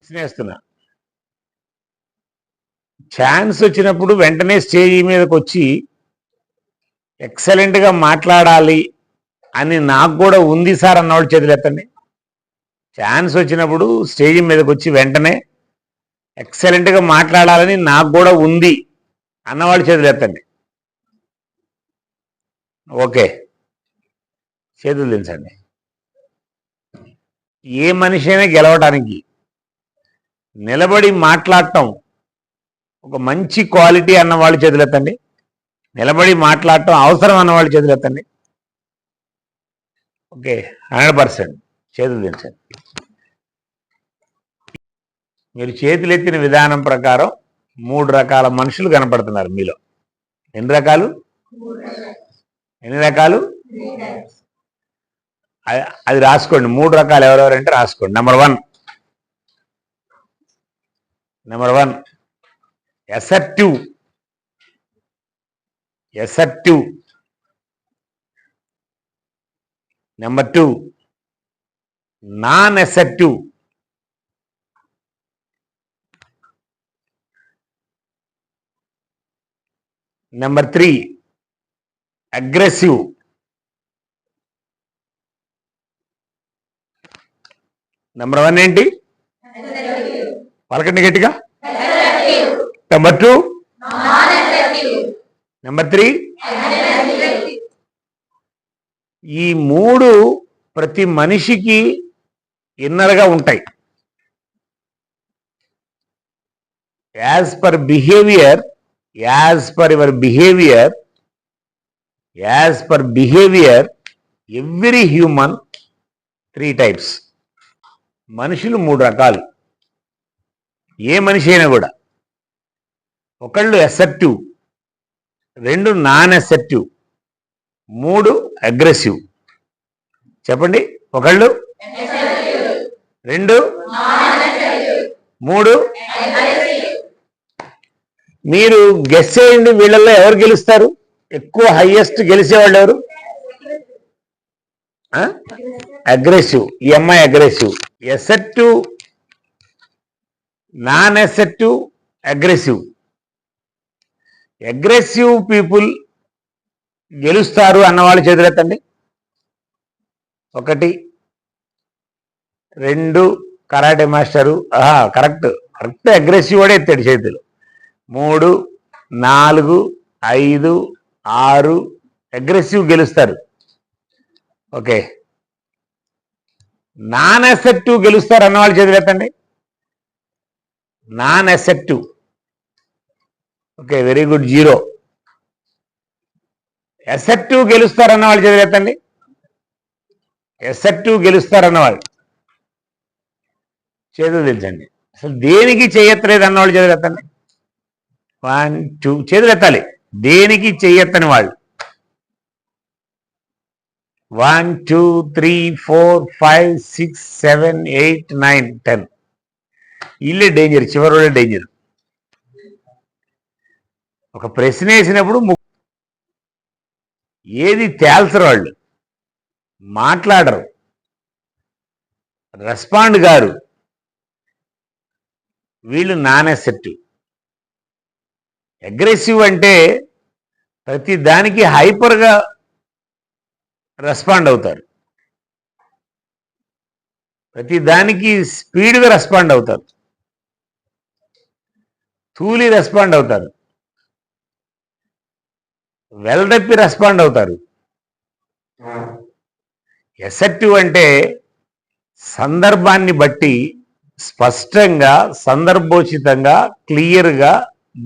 ప్రశ్నేస్తున్నా. Chance వచ్చినప్పుడు వెంటనే stage మీదకి వచ్చి ఎక్సలెంట్గా మాట్లాడాలి అని నాకు కూడా ఉంది సార్ అన్నవాళ్ళు చేతులు ఎత్తండి. ఛాన్స్ వచ్చినప్పుడు స్టేజ్ మీదకి వచ్చి వెంటనే ఎక్సలెంట్గా మాట్లాడాలని నాకు కూడా ఉంది అన్నవాళ్ళు చేతులు ఎత్తండి. ఓకే, చేతులు దించండి. ఏ మనిషి అయినా గెలవడానికి నిలబడి మాట్లాడటం ఒక మంచి క్వాలిటీ అన్నవాళ్ళు చేతులు ఎత్తండి. నిలబడి మాట్లాడటం అవసరం అన్నవాళ్ళు చేతులు ఎత్తండి. ఓకే, 100% చేతులు దించండి. మీరు చేతులు ఎత్తిన విధానం ప్రకారం 3 రకాల మనుషులు కనపడుతున్నారు మీలో. ఎన్ని రకాలు? అది రాసుకోండి. 3 రకాలు ఎవరెవరంటే రాసుకోండి. Number 1 assertive. Number 2 non assertive. Number 3 aggressive. Number 1 ఏంటి? పలకండి గట్టిగా. Number 2, number 3. ఈ 3 ప్రతి మనిషికి ఇన్నర్గా ఉంటాయి. As per behaviour every human 3 types. మనుషులు 3 రకాలు. ఏ మనిషి అయినా కూడా. ఒకళ్ళు అసర్టివ్, 2 నాన్ అసర్టివ్, 3 అగ్రెసివ్. చెప్పండి. ఒకళ్ళు, 2, 3. మీరు గెస్ చేయండి, వీళ్ళల్లో ఎవరు గెలుస్తారు? ఎక్కువ హైయెస్ట్ గెలిచేవాళ్ళు ఎవరు? అగ్రెసివ్. ఈ అమ్మాయి aggressive. Assertive, non assertive, aggressive. Aggressive people గెలుస్తారు అన్నవాళ్ళు చేతులెత్తండి. 1, 2 కరాటే మాస్టరు. కరెక్ట్ అగ్రెసివ్ వాడే ఎత్తాడు చేతులు. 3, 4, 5, 6 అగ్రెసివ్ గెలుస్తారు. ఓకే. నాన్ అసర్టివ్ గెలుస్తారు అన్నవాళ్ళు చేతులు ఎత్తండి. Non assertive. Okay, very good, 0. Assertive గెలుస్తారన్న వాళ్ళు చేతులు ఎత్తండి. అసర్టివ్ గెలుస్తారన్నవాళ్ళు చేతులు దించండి. అసలు దేనికి చేయట్లేదు అన్నవాళ్ళు చేతులు ఎత్తండి. 1, 2 చేతులు ఎత్తాలి. దేనికి చెయ్యెత్తని వాళ్ళు. 1, 2, 3, 4, 5, 6, 7, 8, 9, 10. ఇల్లే డేంజర్, చివరి డేంజర్. ఒక ప్రశ్న వేసినప్పుడు ఏది తేల్చరు, వాళ్ళు మాట్లాడరు, రెస్పాండ్ గారు. వీళ్ళు నాన్ అసర్టివ్. అగ్రెసివ్ అంటే ప్రతి దానికి హైపర్గా రెస్పాండ్ అవుతారు. ప్రతి దానికి స్పీడ్గా రెస్పాండ్ అవుతారు. తూలి రెస్పాండ్ అవుతారు. వెల్డప్పి రెస్పాండ్ అవుతారు. అసర్టివ్ అంటే సందర్భాన్ని బట్టి స్పష్టంగా, సందర్భోచితంగా, క్లియర్గా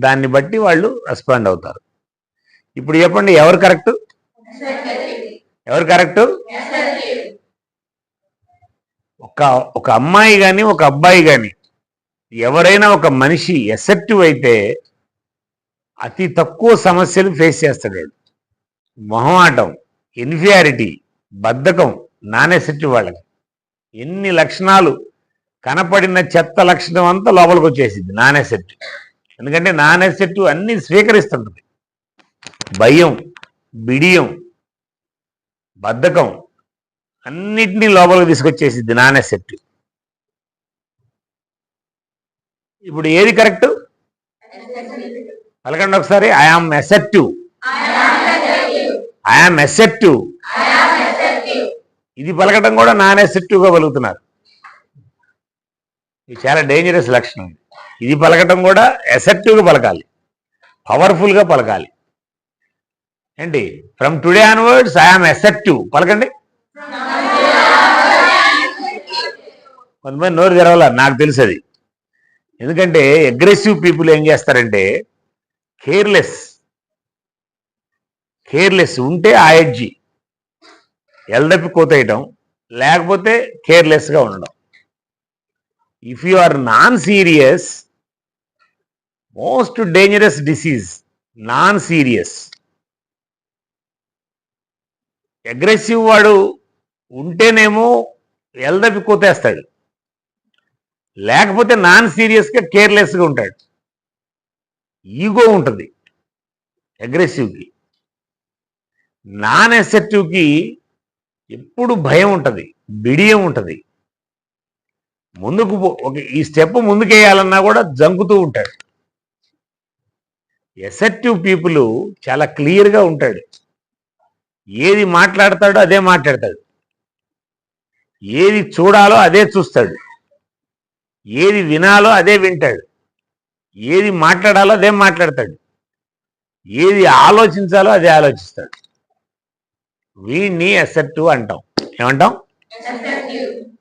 దాన్ని బట్టి వాళ్ళు రెస్పాండ్ అవుతారు. ఇప్పుడు చెప్పండి, ఎవరు కరెక్ట్? ఒక అమ్మాయి కానీ ఒక అబ్బాయి కానీ ఎవరైనా ఒక మనిషి అసర్టివ్ అయితే అతి తక్కువ సమస్యలు ఫేస్ చేస్తాడు. మొహమాటం, ఇన్ఫీరియారిటీ, బద్ధకం నాన్ అసర్టివ్ వాళ్ళకి. ఎన్ని లక్షణాలు కనపడిన చెత్త లక్షణం అంతా లోపలికి వచ్చేసింది నాన్ అసర్టివ్. ఎందుకంటే నాన్ అసర్టివ్ అన్ని స్వీకరిస్తుంటుంది. భయం, బిడియం, బద్ధకం అన్నిటినీ లోపలికి తీసుకొచ్చేసింది నాన్ అసర్టివ్. ఇప్పుడు ఏది కరెక్ట్ పలకండి ఒకసారి. I am acceptive, I am acceptive. ఇది పలకటం కూడా నాన్ అసెప్టివ్గా పలుకుతున్నారు. ఇది చాలా డేంజరస్ లక్షణం. ఇది పలకటం కూడా అసెప్టివ్గా పలకాలి, పవర్ఫుల్గా పలకాలి. ఏంటి? ఫ్రమ్ టుడే ఆన్వర్డ్స్ ఐఆమ్ అసెప్టివ్ పలకండి. కొంతమంది నోరు తెరవాల, నాకు తెలుసు అది. ఎందుకంటే అగ్రెసివ్ పీపుల్ ఏం చేస్తారంటే కేర్లెస్ ఉంటే ఆయడ్జి ఎల్దప్పి కోతేయటం, లేకపోతే కేర్లెస్గా ఉండడం. If you are non serious, most dangerous disease non serious. Aggressive వాడు ఉంటేనేమో ఎల్దప్పి కోతేస్తాడు, లేకపోతే నాన్ సీరియస్గా కేర్లెస్గా ఉంటాడు. ఈగో ఉంటుంది అగ్రెసివ్కి. నాన్ అసెప్టివ్కి ఎప్పుడు భయం ఉంటుంది, బిడియం ఉంటుంది. ముందుకు ఈ స్టెప్ ముందుకేయాలన్నా కూడా జంకుతూ ఉంటాడు. అసెప్టివ్ పీపుల్ చాలా క్లియర్గా ఉంటాడు. ఏది మాట్లాడతాడో అదే మాట్లాడతాడు, ఏది చూడాలో అదే చూస్తాడు, ఏది వినాలో అదే వింటాడు, ఏది మాట్లాడాలో అదే మాట్లాడతాడు, ఏది ఆలోచించాలో అదే ఆలోచిస్తాడు. వీడిని అసెప్టివ్ అంటాం. ఏమంటాం?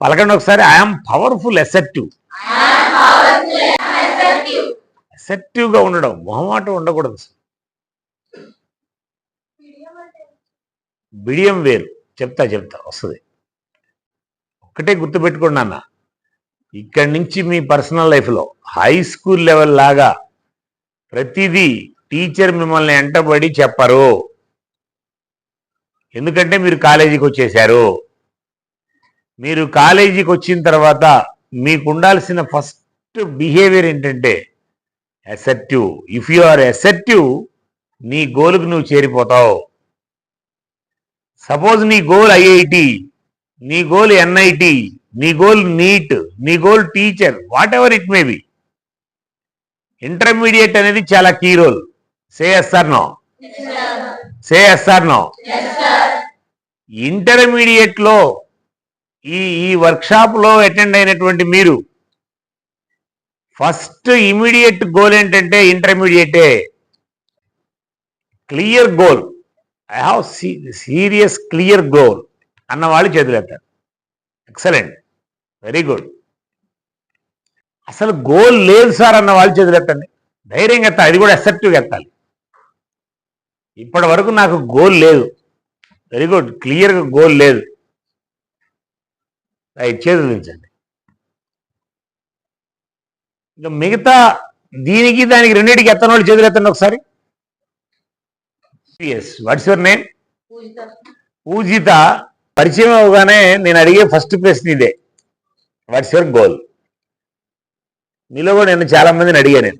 పలకండి ఒకసారి. I'm powerful అసెప్టివ్. అసెప్టివ్గా ఉండడం, మొహమాటం ఉండకూడదు. బిడియం వేరు. చెప్తా వస్తుంది. ఒక్కటే గుర్తుపెట్టుకోండి అన్న, ఇక్కడి నుంచి మీ పర్సనల్ లైఫ్లో హై స్కూల్ లెవెల్ లాగా ప్రతిదీ టీచర్ మిమ్మల్ని ఎంటబడి చెప్పరు. ఎందుకంటే మీరు కాలేజీకి వచ్చేసారు. మీరు కాలేజీకి వచ్చిన తర్వాత మీకు ఉండాల్సిన ఫస్ట్ బిహేవియర్ ఏంటంటే assertive. If you are assertive, నీ గోల్కి నువ్వు చేరిపోతావు. సపోజ్ నీ గోల్ ఐఐటి, నీ గోల్ ఎన్ఐటి, నీ గోల్ నీట్, నీ goal teacher, whatever it may be. Intermediate అనేది చాలా key role. Say yes or no? Say yes or no? Intermediate లో ఈ వర్క్షాప్ లో అటెండ్ అయినటువంటి మీరు ఫస్ట్ ఇమీడియట్ గోల్ ఏంటంటే ఇంటర్మీడియటే. Clear goal, I have serious clear goal అన్న వాళ్ళు చేతులెత్తారు. Excellent, very good. అసలు గోల్ లేదు సార్ అన్న వాళ్ళు చేతులెత్తండి. ధైర్యంగా ఎత్తాలి, అది కూడా అసెప్టివ్గా ఎత్తాలి. ఇప్పటి వరకు నాకు గోల్ లేదు. వెరీ గుడ్, క్లియర్గా గోల్ లేదు. రైట్, చేతులు దించండి. ఇంకా మిగతా దీనికి దానికి రెండింటికి ఎత్తన వాళ్ళు చేతులు ఎత్తండి ఒకసారి. What's your name? పూజిత. పరిచయం అవగానే నేను అడిగే ఫస్ట్ ప్రశ్న ఇదే, వాట్స్ యువర్ గోల్? మీలో కూడా నేను చాలా మందిని అడిగా. నేను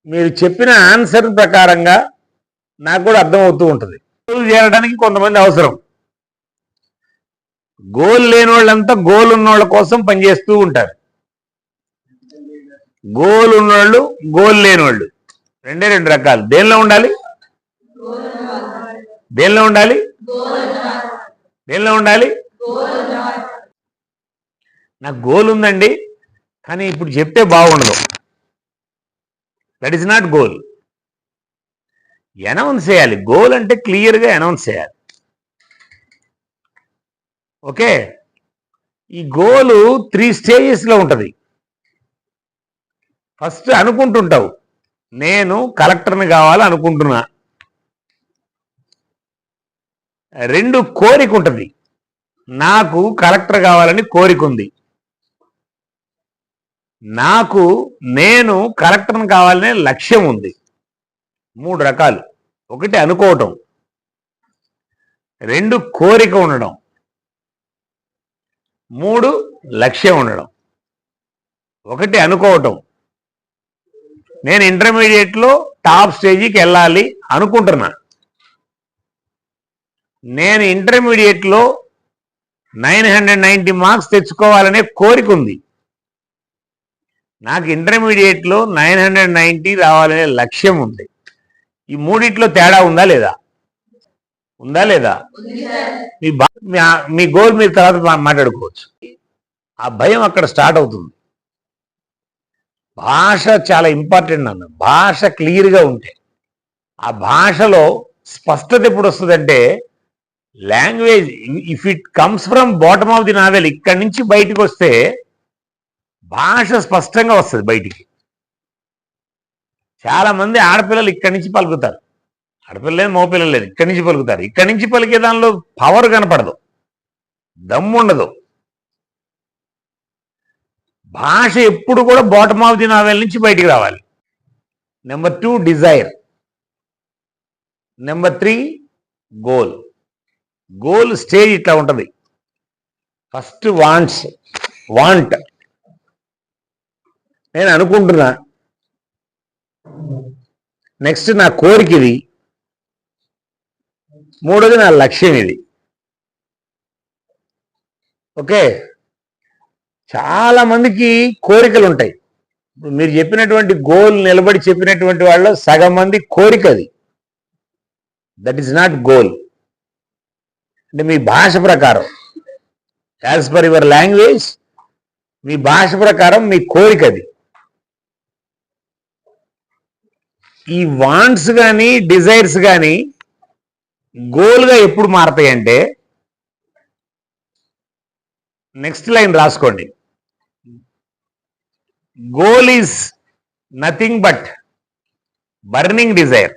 మీరు చెప్పిన ఆన్సర్ ప్రకారంగా నాకు కూడా అర్థమవుతూ ఉంటుంది. గోల్ చేరడానికి కొంతమంది అవసరం. గోల్ లేని వాళ్ళంతా గోల్ ఉన్నోళ్ళ కోసం పనిచేస్తూ ఉంటారు. గోల్ ఉన్నోళ్ళు, గోల్ లేని వాళ్ళు, రెండు రకాలు. దేనిలో ఉండాలి? దేనిలో ఉండాలి? దేనిలో ఉండాలి? నాకు గోల్ ఉందండి, కానీ ఇప్పుడు చెప్తే బాగుండదు. That is not goal. Announce చేయాలి. గోల్ అంటే క్లియర్గా అనౌన్స్ చేయాలి. ఓకే, ఈ గోలు 3 స్టేజెస్లో ఉంటుంది. ఫస్ట్ అనుకుంటుంటావు, నేను కలెక్టర్ని కావాలి అనుకుంటున్నా. 2 కోరిక ఉంటుంది, నాకు కలెక్టర్ కావాలని కోరిక ఉంది. నేను కలెక్టర్ని కావాలనే లక్ష్యం ఉంది. 3 రకాలు. 1 అనుకోవటం, 2 కోరిక ఉండడం, 3 లక్ష్యం ఉండడం. 1 అనుకోవటం, నేను ఇంటర్మీడియట్లో టాప్ స్టేజీకి వెళ్ళాలి అనుకుంటున్నా. నేను ఇంటర్మీడియట్లో 990 మార్క్స్ తెచ్చుకోవాలనే కోరిక ఉంది. నాకు ఇంటర్మీడియట్లో 990 రావాలనే లక్ష్యం ఉంది. ఈ మూడిట్లో తేడా ఉందా లేదా? ఉందా లేదా? మీ గోల్ మీరు తర్వాత మాట్లాడుకోవచ్చు. ఆ భయం అక్కడ స్టార్ట్ అవుతుంది. భాష చాలా ఇంపార్టెంట్ అన్న. భాష క్లియర్గా ఉంటే, ఆ భాషలో స్పష్టత ఎప్పుడు వస్తుందంటే, language if it comes from bottom of the navel, ఇక్కడి నుంచి బయటకు వస్తే భాష స్పష్టంగా వస్తుంది బయటికి. చాలా మంది ఆడపిల్లలు ఇక్కడి నుంచి పలుకుతారు, ఆడపిల్ల లేదు మగపిల్లలు లేదు, ఇక్కడి నుంచి పలుకుతారు. ఇక్కడి నుంచి పలికే దానిలో పవర్ కనపడదు, దమ్ము ఉండదు. భాష ఎప్పుడు కూడా బాటమ్ ఆఫ్ ది నావెల్ నుంచి బయటికి రావాలి. Number 2 desire. Number 3 goal. Goal stage ఇట్లా ఉంటుంది. ఫస్ట్ వాంట్, నేను అనుకుంటున్నా. నెక్స్ట్ నా కోరిక ఇది. మూడోది నా లక్ష్యం ఇది. ఓకే, చాలా మందికి కోరికలు ఉంటాయి. మీరు చెప్పినటువంటి గోల్ నిలబడి చెప్పినటువంటి వాళ్ళు సగం మంది కోరిక అది. That is not goal. అంటే మీ భాష ప్రకారం, యాజ్ పర్ యువర్ లాంగ్వేజ్, మీ భాష ప్రకారం మీ కోరిక అది. ఈ వాంట్స్ కానీ డిజైర్స్ కానీ గోల్గా ఎప్పుడు మారతాయి అంటే, నెక్స్ట్ లైన్ రాసుకోండి. Goal is nothing but burning desire,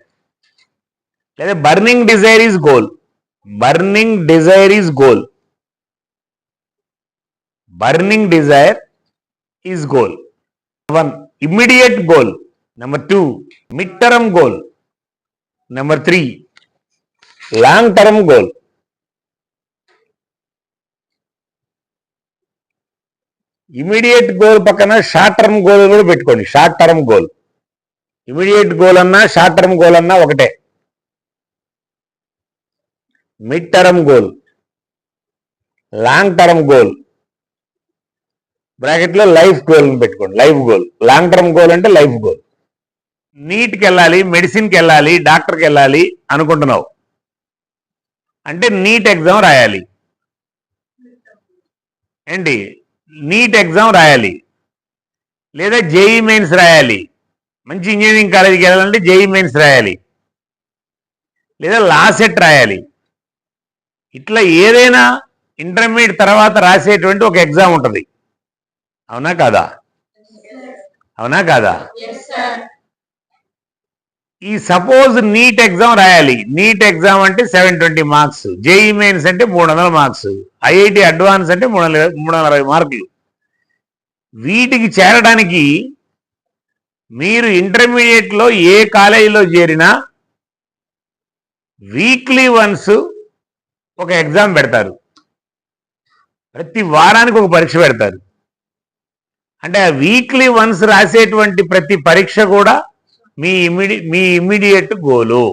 లేదా burning desire is goal. Burning desire is goal. Burning desire is goal. 1 immediate goal. Number 2 mid term goal. Number 3 long term goal. Immediate goal పక్కన short term goal కూడా పెట్టుకోండి. Short term goal, immediate goal అన్నా short term goal అన్నా ఒకటే. Mid term goal, long term goal, బ్రాకెట్లో life goal పెట్టుకోండి. Life goal. Long term goal అంటే life goal. నీట్కి వెళ్ళాలి, మెడిసిన్కి వెళ్ళాలి, డాక్టర్కి వెళ్ళాలి అనుకుంటున్నావు అంటే నీట్ ఎగ్జామ్ రాయాలి. ఏంటి? నీట్ ఎగ్జామ్ రాయాలి, లేదా జేఈ మెయిన్స్ రాయాలి. మంచి ఇంజనీరింగ్ కాలేజీకి వెళ్ళాలంటే జేఈ మెయిన్స్ రాయాలి, లేదా లా సెట్ రాయాలి. ఇట్లా ఏదైనా ఇంటర్మీడియట్ తర్వాత రాసేటువంటి ఒక ఎగ్జామ్ ఉంటుంది. అవునా కాదా? అవునా కాదా? ఈ సపోజ్ నీట్ ఎగ్జామ్ రాయాలి. నీట్ ఎగ్జామ్ అంటే 720 మార్క్స్, జేఈ మెయిన్స్ అంటే 300 మార్క్స్, ఐఐటి అడ్వాన్స్ అంటే 360 మార్కులు. వీటికి చేరడానికి మీరు ఇంటర్మీడియట్లో ఏ కాలేజీలో చేరినా వీక్లీ వన్స్ ఒక ఎగ్జామ్ పెడతారు. ప్రతి వారానికి ఒక పరీక్ష పెడతారు. అంటే ఆ వీక్లీ వన్స్ రాసేటువంటి ప్రతి పరీక్ష కూడా మీ ఇమ్మీడియట్ గోలు.